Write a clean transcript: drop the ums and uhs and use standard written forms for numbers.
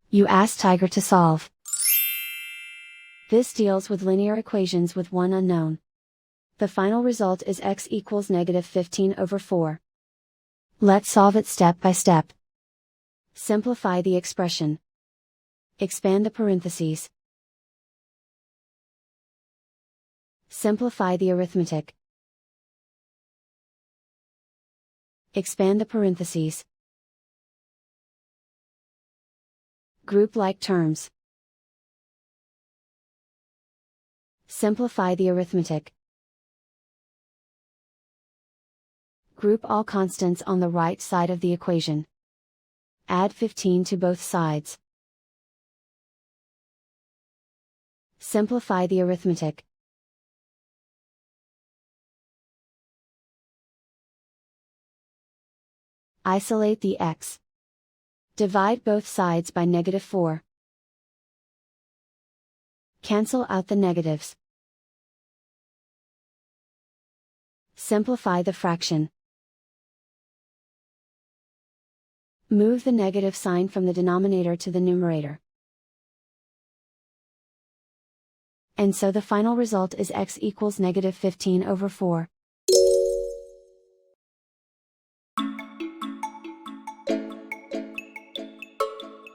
You ask Tiger to solve. This deals with linear equations with one unknown. The final result is x equals -15/4. Let's solve it step by step. Simplify the expression. Expand the parentheses. Simplify the arithmetic. Expand the parentheses. Group like terms. Simplify the arithmetic. Group all constants on the right side of the equation. Add 15 to both sides. Simplify the arithmetic. Isolate the x. Divide both sides by -4. Cancel out the negatives. Simplify the fraction. Move the negative sign from the denominator to the numerator. And so the final result is x equals -15/4.